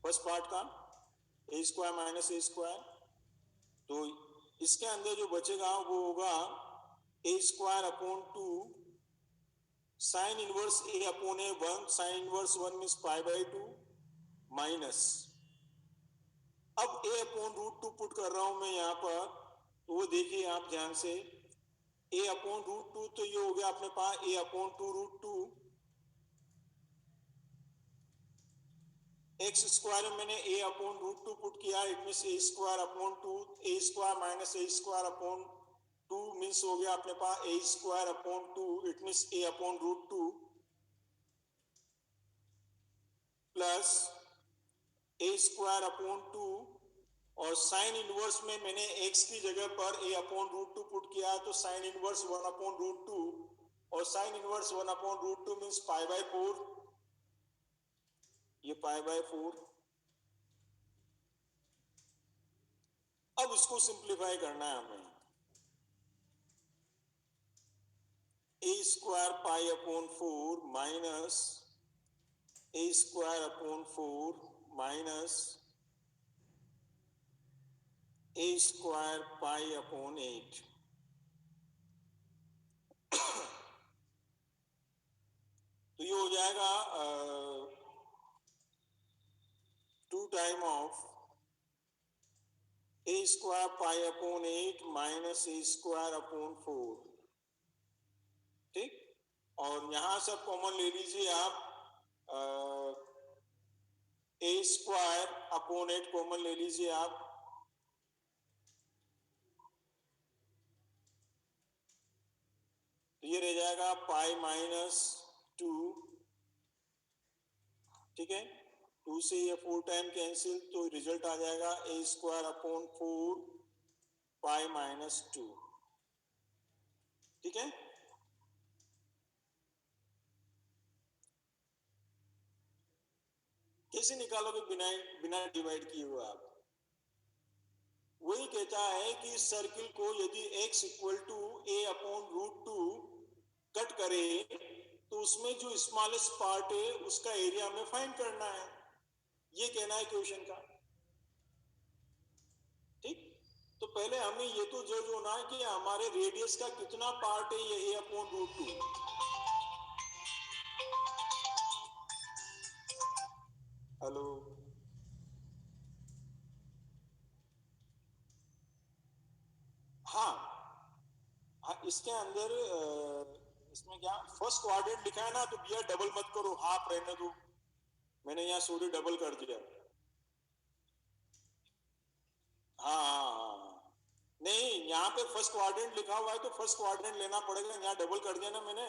फर्स्ट पार्ट का, a square minus a square. तो इसके अंदर जो बचेगा वो होगा a square upon 2 sine inverse a upon a 1, sign inverse 1 means pi bye 2 minus, अब a अपॉन रूट 2 पुट कर रहा हूं मैं यहां पर, तो वो देखिए आप ध्यान से, a अपॉन रूट 2, तो ये हो गया अपने पास a upon 2 root 2, x square में मैंने a अपॉन रूट 2 पुट किया, it means a square upon 2, a square minus a square upon 2 means हो गया अपने पास a square upon 2, it means a upon root 2 plus a square upon 2, और साइन इनवर्स में मैंने x की जगह पर a अपॉन रूट 2 पुट किया, तो साइन इनवर्स 1 अपॉन रूट 2, और sine inverse 1 upon root 2 means pi by 4, ये पाई बाय 4। अब इसको सिंप्लीफाई करना है हमें, a square pi upon 4 minus a square upon 4 minus a square pi upon 8। तो ये हो जाएगा 2 time of a square pi upon 8 minus a square upon 4। ठीक, और यहां से कॉमन ले लीजिए आप, a स्क्वायर अपॉन 8 कॉमन ले लीजिए आप, तो ये रह जाएगा पाई माइनस 2। ठीक है, 2 से ये 4 टाइम कैंसिल, तो रिजल्ट आ जाएगा a square upon 4 pi minus 2। ठीक है, कैसे निकालोगे बिना बिना डिवाइड किए हुए आप? वही कहता है कि सर्किल को यदि x equal to a upon root 2 cut करे, तो उसमें जो स्मॉलेस्ट पार्ट है उसका एरिया हमें फाइंड करना है, ये कहना है क्वेश्चन का। ठीक, तो पहले हमें ये तो जज होना है कि हमारे रेडियस का कितना पार्ट है ये a अपॉन रूट 2। हेलो, हाँ हाँ, इसके अंदर इसमें क्या फर्स्ट क्वाड्रेंट लिखा है ना, तो भैया डबल मत करो, हाफ रहने दो, मैंने यहाँ सॉरी डबल कर दिया। हाँ हाँ हाँ, नहीं यहाँ पे फर्स्ट क्वाड्रेंट लिखा हुआ है तो फर्स्ट क्वाड्रेंट लेना पड़ेगा, यहाँ डबल कर दिया ना मैंने।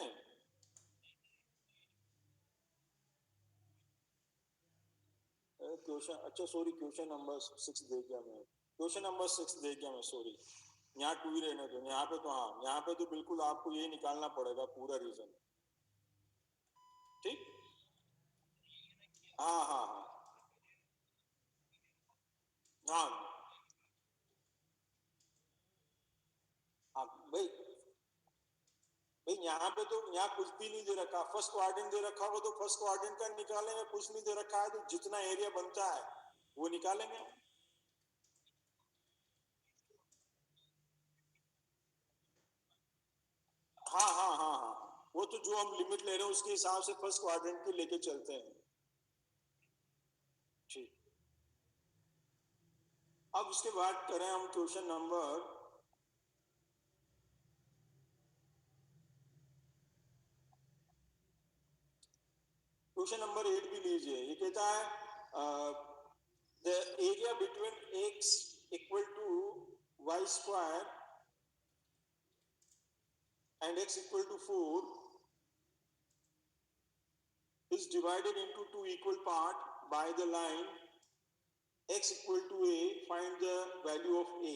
क्वेश्चन, अच्छा सॉरी क्वेश्चन नंबर 6 दे गया मैं, क्वेश्चन नंबर 6 दे गया मैं, सॉरी, यहाँ 2 ही रहने दो, यहाँ पे तो हाँ, यहाँ पे तो बिल्कुल आपको ये निकालना पड़ेगा पूरा रीजन, ठीक। हाँ हाँ हाँ हाँ हाँ भाई, भाई यहाँ पे तो यहाँ कुछ भी नहीं दे रखा, फर्स्ट क्वाड्रेंट दे रखा होगा तो फर्स्ट क्वाड्रेंट का निकालेंगे, कुछ नहीं दे रखा है तो जितना एरिया बनता है वो निकालेंगे। हाँ हाँ हाँ हाँ, वो तो जो हम लिमिट ले रहे हैं उसके हिसाब से फर्स्ट क्वाड्रेंट की लेके चलते हैं, ठीक। अब उसके बाद करें हम क्वेश्चन नंबर, क्वेश्चन नंबर 8 भी लीजिए। ये कहता है the area between x equal to y square and x equal to 4 is divided into two equal part by the line x equal to a, find the value of a.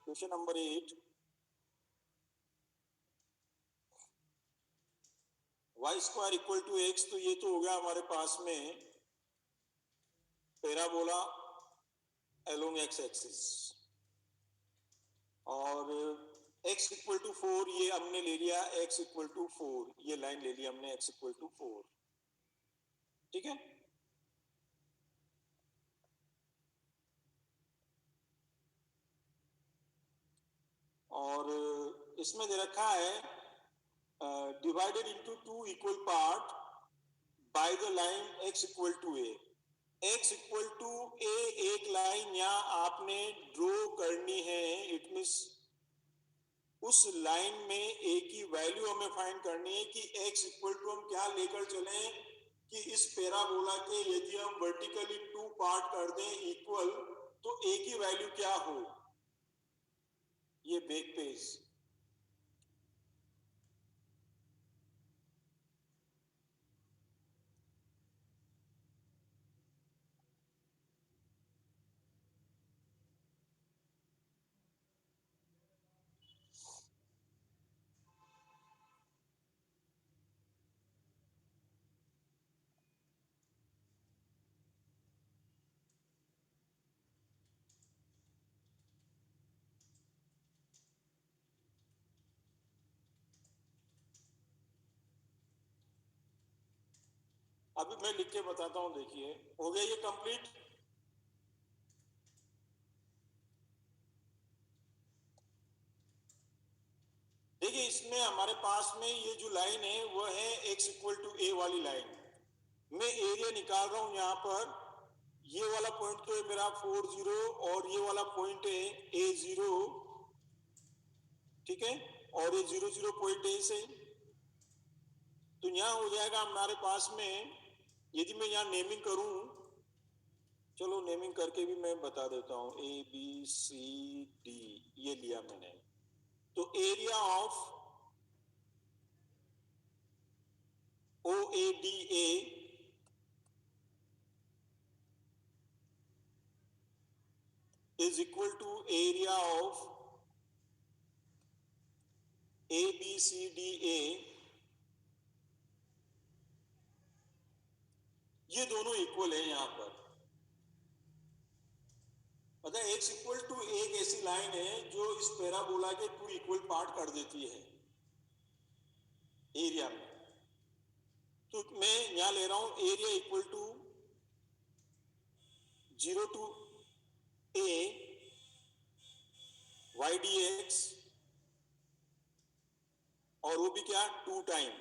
Question number 8, y square equal to x, तो ये तो हो गया हमारे पास में पैराबोला along x axis, और x इक्वल टू 4 ये हमने ले लिया, x इक्वल टू 4 ये लाइन ले लिया हमने, x इक्वल टू 4, ठीक है। और इसमें दे रखा है divided into two equal part by the line x equal to a, x equal to a एक लाइन यहाँ आपने ड्रॉ करनी है, इट मींस उस लाइन में a की वैल्यू हमें फाइंड करनी है कि x इक्वल टू हम क्या लेकर चले कि इस पैराबोला के यदि हम वर्टिकली टू पार्ट कर दें इक्वल तो a की वैल्यू क्या हो, ये बैक पेज। अभी मैं लिख के बताता हूं, देखिए हो गया ये कंप्लीट। देखिए इसमें हमारे पास में ये जो लाइन है वो है x इक्वल टू a वाली लाइन, मैं एरिया निकाल रहा हूं यहाँ पर, ये वाला पॉइंट तो है मेरा 40 और ये वाला पॉइंट है a0, ठीक है, और ये 00 पॉइंट a से, तो यहाँ हो जाएगा हमारे पास में, यदि मैं यहाँ नेमिंग करूं, चलो नेमिंग करके भी मैं बता देता हूं, ABCD ये लिया मैंने, तो area of OADA is equal to area of ABCDA, ये दोनों इक्वल है यहाँ पर, मतलब x इक्वल टू एक ऐसी लाइन है जो इस पैराबोला के टू इक्वल पार्ट कर देती है एरिया में, तो मैं यहाँ ले रहा हूं area equal to 0 to a ydx, और वो भी क्या 2 टाइम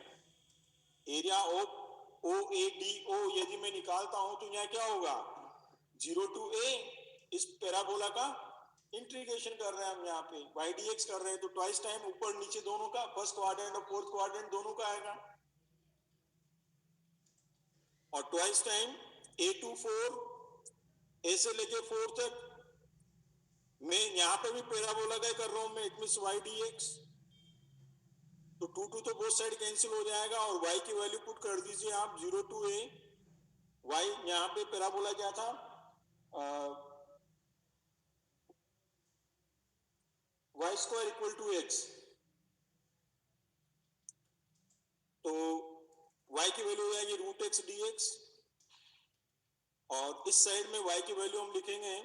एरिया ऑफ OADO, यदि मैं निकालता हूं तो यहाँ क्या होगा 0 टू a, इस पैराबोला का इंटीग्रेशन कर रहे हैं हम यहाँ पे, ydx कर रहे हैं तो ट्वाइस टाइम ऊपर नीचे दोनों का, फर्स्ट क्वाड्रेंट और फोर्थ क्वाड्रेंट दोनों का आएगा, और twice time a to 4, a से लेके 4 तक, मैं यहाँ पे भी पैराबोला का कर रहा हूं मैं, इट मींस ydx, तो 2 2 तो बोथ साइड कैंसिल हो जाएगा और y की वैल्यू पुट कर दीजिए आप 0 to a। y यहाँ पे पैराबोला क्या था, y square equal to x, तो y की वैल्यू हो जाएगी रूट एक्स डी एक्स, और इस साइड में y की वैल्यू हम लिखेंगे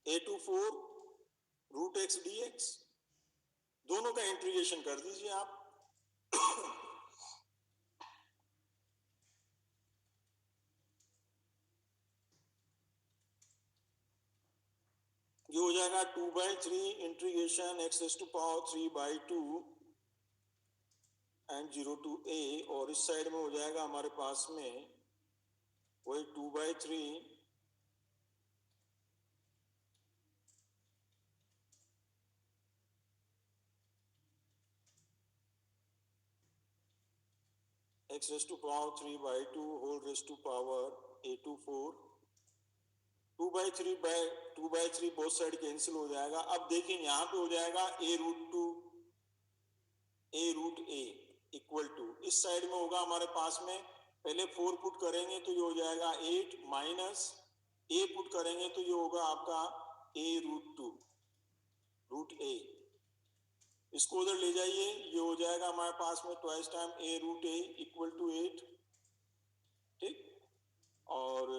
a to 4 root x d x. दोनों का इंटीग्रेशन कर दीजिए आप। ये हो जाएगा 2/3 integration x raise to power 3/2 and 0 to a, और इस साइड में हो जाएगा हमारे पास में वही 2/3 x raise to power 3/2 whole raise to power a to 4। 2/3 both side cancel हो जाएगा। अब देखिए यहाँ पे हो जाएगा a root a equal to, इस साइड में होगा हमारे पास में, पहले 4 पुट करेंगे तो ये हो जाएगा 8 माइनस a पुट करेंगे तो ये होगा आपका a रूट a। इसको उधर ले जाइए, ये हो जाएगा हमारे पास में twice time a root a equal to 8। ठीक, और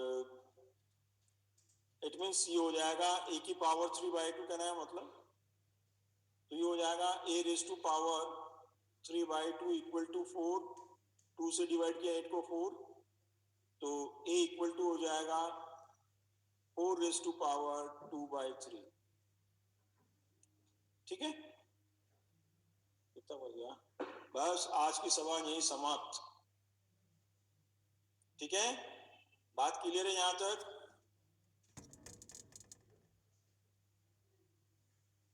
इट मीन्स ये हो जाएगा a की पावर 3/2 का नया मतलब, तो ये हो जाएगा a raise to power 3/2 equal to 4। 2 से डिवाइड किया 8 को 4, तो a इक्वल टू हो जाएगा 4 रेज़ टू पावर 2/3। ठीक है, कितना हो गया? बस आज की सभा यही समाप्त। ठीक है, बात क्लियर है यहां तक?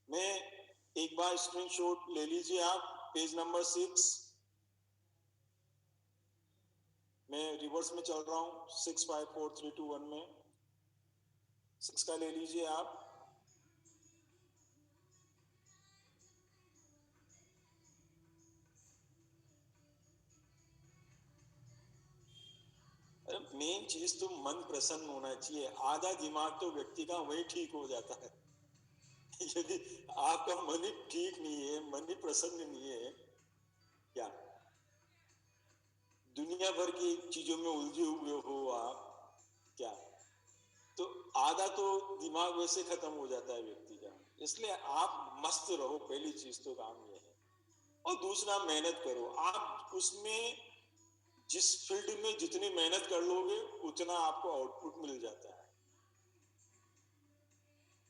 मैं एक बार स्क्रीनशॉट ले लीजिए आप, पेज नंबर 6, मैं रिवर्स में चल रहा हूं, 6 5 4 3 2 1 में 6 का ले लीजिए आप। मेन चीज तो मन प्रसन्न होना चाहिए, आधा दिमाग तो व्यक्ति का वही ठीक हो जाता है। यदि आपका मन ही ठीक नहीं है, मन ही प्रसन्न नहीं है, क्या दुनिया भर की चीजों में उलझे हुए हो आप, क्या तो आधा तो दिमाग वैसे खत्म हो जाता है व्यक्ति का। इसलिए आप मस्त रहो, पहली चीज तो काम ये है, और दूसरा मेहनत करो। आप उसमें जिस फील्ड में जितनी मेहनत कर लोगे उतना आपको आउटपुट मिल जाता है।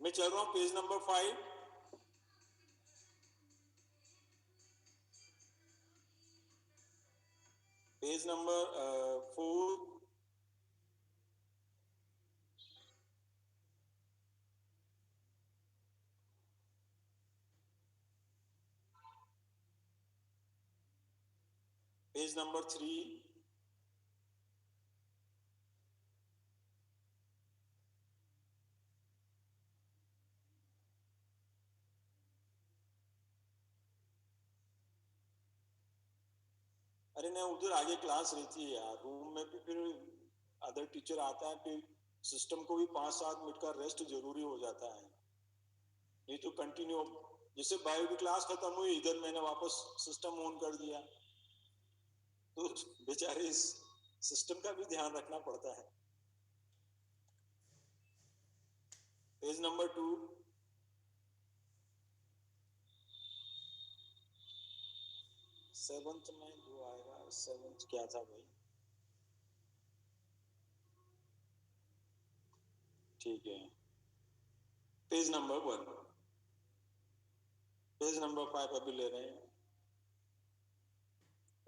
मैं चल रहा हूं page number 5, page number 4, page number 3। अरे नहीं, उधर आगे क्लास रहती है यार, रूम में भी फिर अदर टीचर आता है, फिर सिस्टम को भी 5-7 मिनट का रेस्ट जरूरी हो जाता है, नहीं तो कंटिन्यू। जैसे बायो की क्लास खत्म हुई, इधर मैंने वापस सिस्टम ऑन कर दिया, तो बेचारे इस सिस्टम का भी ध्यान रखना पड़ता है। पेज नंबर 2, 7th में जो आएगा, 7th क्या था भाई? ठीक है, पेज नंबर 1, पेज नंबर 5 अभी ले रहे हैं।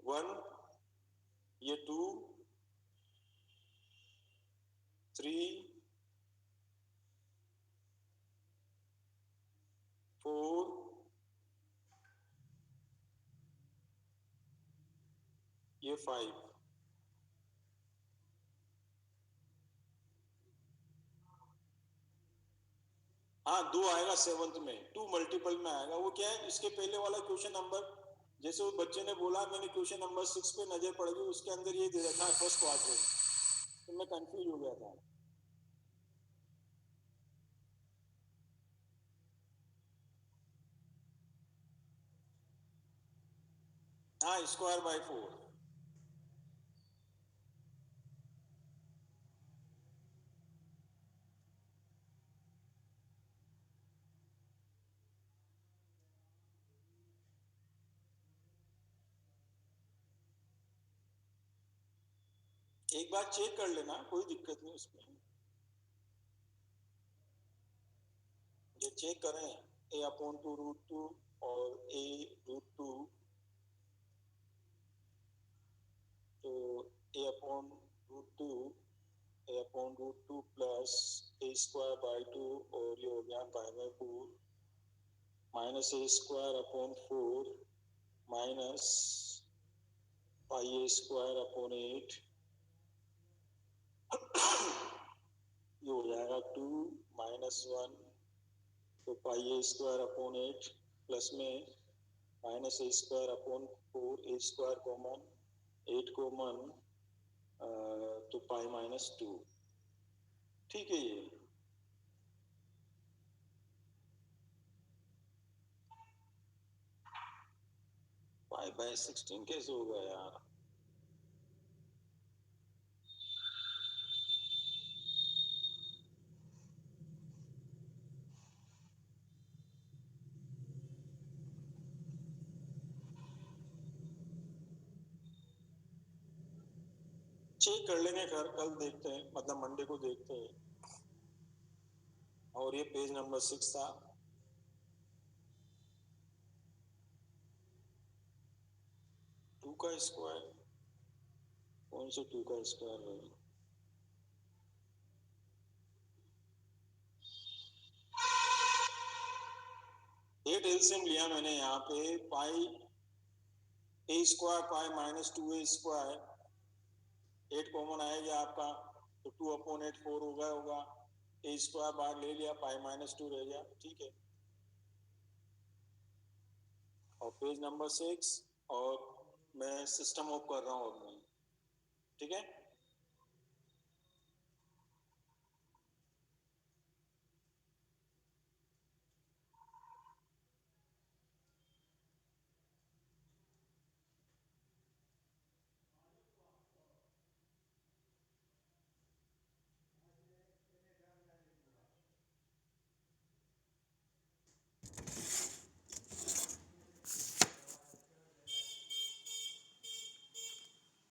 1, ये 2, 3, 4, ये 5। हाँ, 2 आएगा 7th में, 2 मल्टीपल में आएगा। वो क्या है, इसके पहले वाला क्वेश्चन नंबर जैसे वो बच्चे ने बोला मैंने क्वेश्चन नंबर 6 पे नजर पड़ गई, उसके अंदर ये दे रखा है फर्स्ट क्वाड्रेंट, तो मैं कंफ्यूज हो गया था। हाँ, स्क्वायर बाय 4। एक बार चेक कर लेना, कोई दिक्कत नहीं उसमें। ये चेक करें, a अपॉन 2 रूट 2 और a रूट 2, तो a upon root 2, a upon root 2 plus a square by 2, और ये हो गया pi by 4, minus a square upon 4 minus pi a square upon 8, ये हो जाएगा 2 माइनस 1, तो pi a square upon 8 plus में minus a square upon 4, a square common, 8 common, तो पाई माइनस 2। ठीक है, ये पाई बाय 16 कैसे होगा यार? चेक कर लेंगे, कल देखते हैं, मतलब मंडे को देखते हैं। और ये पेज नंबर 6 था। टू का स्क्वायर, कौन से 2 का स्क्वायर है? एट एलसीएम लिया मैंने यहाँ पे, पाई ए स्क्वायर पाई माइनस 2 ए स्क्वायर, 8 कॉमन आएगा आपका, तो 2 अपॉन 8 4 हो गया होगा, ए स्क्वायर बाहर ले लिया, पाई माइनस 2 रह गया। ठीक है, और पेज नंबर 6, और मैं सिस्टम ऑफ कर रहा हूँ अब मैं। ठीक है।